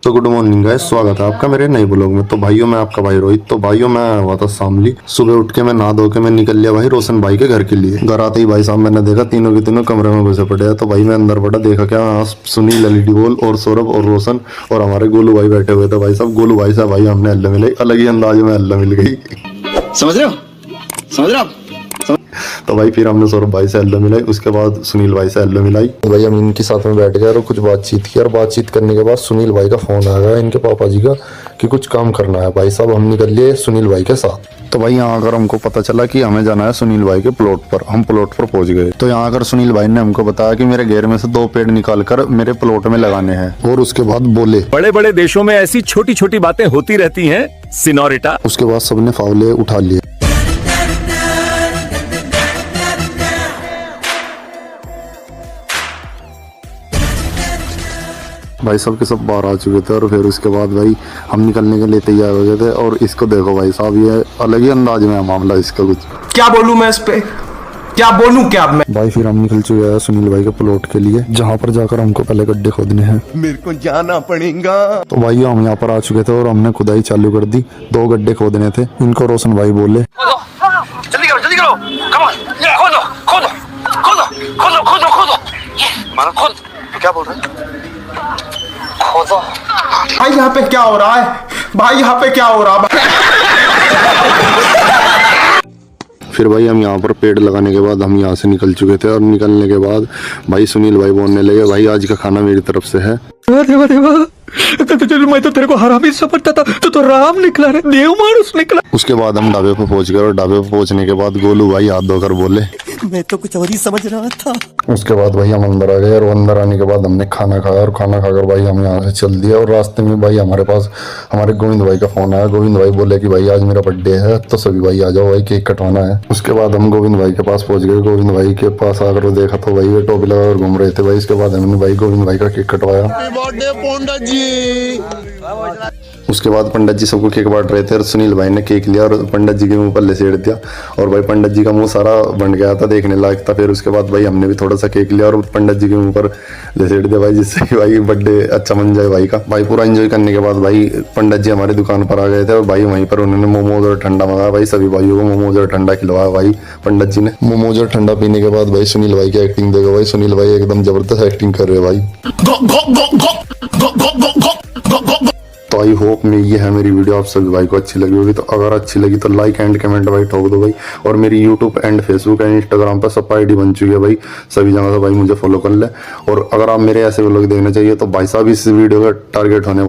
तो good morning guys, स्वागत है आपका मेरे नए ब्लॉग में। तो भाइयों मैं आपका भाई रोहित। तो भाइयों मैं हुआ था शामली, सुबह उठ के मैं नहा धो के मैं निकल लिया भाई रोशन भाई के घर के लिए। घर आते ही भाई साहब मैंने देखा तीनों के तीनों कमरे में घुसे पड़े हैं। तो भाई मैं अंदर पड़ा, देखा क्या सुनील, ललित बोल और सौरभ और रोशन और हमारे गोलू भाई बैठे हुए थे। भाई साहब गोलू भाई साहब भाई हमने अल्लाह मिलाई, अलग ही अंदाज में अल्लाह मिल गई। समझ रहे हो आप? तो भाई फिर हमने सौरभ भाई से हेलो मिलाई, उसके बाद सुनील भाई से हेलो मिलाई। तो भाई हम इनके साथ में बैठ गए और कुछ बातचीत की। और बातचीत करने के बाद सुनील भाई का फोन आ गया इनके पापा जी का कि कुछ काम करना है। भाई साहब हम निकल लिए सुनील भाई के साथ। तो भाई यहाँ आकर हमको पता चला कि हमें जाना है सुनील भाई के प्लॉट पर। हम प्लॉट पर पहुंच गए। तो यहाँ आकर सुनील भाई ने हमको बताया कि मेरे घेर में से 2 पेड़ निकाल कर मेरे प्लॉट में लगाने हैं। और उसके बाद बोले, बड़े बड़े देशों में ऐसी छोटी छोटी बातें होती रहती हैं सिनोरिटा। उसके बाद सबने फावले उठा लिए। भाई सब के सब बाहर आ चुके थे और फिर उसके बाद भाई हम निकलने के लिए तैयार हो गए थे। और इसको देखो भाई साहब, ये अलग ही अंदाज में है मामला इसका। कुछ क्या बोलूं मैं इस पे, क्या बोलूं क्या मैं? भाई फिर हम निकल चुके हैं सुनील भाई के प्लॉट के लिए, जहाँ पर जाकर हमको पहले गड्ढे खोदने हैं। मेरे को जाना पड़ेगा। तो भाई हम यहाँ पर आ चुके थे और हमने खुदाई चालू कर दी। 2 गड्ढे खोदने थे। इनको रोशन भाई बोले, जल्दी करो, कम ऑन, खोदो। मानो खोद, क्या बोल रहे हैं? खोदो। भाई यहाँ पे क्या हो रहा है? फिर भाई हम यहाँ पर पेड़ लगाने के बाद हम यहाँ से निकल चुके थे। और निकलने के बाद भाई सुनील भाई बोलने लगे, भाई आज का खाना मेरी तरफ से है। मैं तो तेरे को हरामी समझता था, तो राम निकला रे, देव मानुस निकला। उसके बाद हम ढाबे पे पहुंच गए और ढाबे पे पहुंचने के बाद गोलू भाई हाथ धोकर बोले, मैं तो कुछ और ही समझ रहा था। उसके बाद भाई हम अंदर आ गए और अंदर आने के बाद हमने खाना खाया। और खाना खाकर भाई हम यहाँ से चल दिए। और रास्ते में भाई हमारे पास हमारे गोविंद भाई का फोन आया। गोविंद भाई बोले कि भाई आज मेरा बर्थडे है, तो सभी भाई आ जाओ, भाई केक कटवाना है। उसके बाद हम गोविंद भाई के पास पहुंच गए। गोविंद भाई के पास आकर देखा तो भाई वे टोपी लगाकर घूम रहे थे। भाई इसके बाद हमने भाई गोविंद भाई का केक कटवाया। उसके बाद पंडित जी सबको केक बांट रहे थे और सुनील भाई ने केक लिया और पंडित जी के मुंह पर लेसेड़ दिया। और भाई पंडित जी का मुंह सारा बन गया था, देखने लायक था। फिर उसके बाद भाई हमने भी थोड़ा सा केक लिया और पंडित जी के मुंह पर लेसेड़ दिया भाई, जिससे कि भाई बर्थडे अच्छा बन जाए भाई का। भाई पूरा एंजॉय करने के बाद भाई पंडित जी हमारी दुकान पर आ गए थे और भाई वहीं पर उन्होंने मोमोज और ठंडा मंगाया। भाई सभी भाइयों को मोमोज और ठंडा खिलवाया भाई पंडित जी ने। मोमोज और ठंडा पीने के बाद भाई सुनील भाई की एक्टिंग देखो भाई, सुनील भाई एकदम जबरदस्त एक्टिंग कर रहे भाई। तो आई होप में ये है मेरी वीडियो आप सभी भाई को अच्छी लगी होगी। तो अगर अच्छी लगी तो लाइक एंड कमेंट भाई ठोक दो भाई। और मेरी YouTube and Facebook and Instagram पर सब आईडी बन चुकी है भाई, सभी जगह से भाई मुझे फॉलो कर ले। और अगर आप मेरे ऐसे व्लॉग देखना चाहिए तो भाई साहब इस वीडियो का टारगेट होने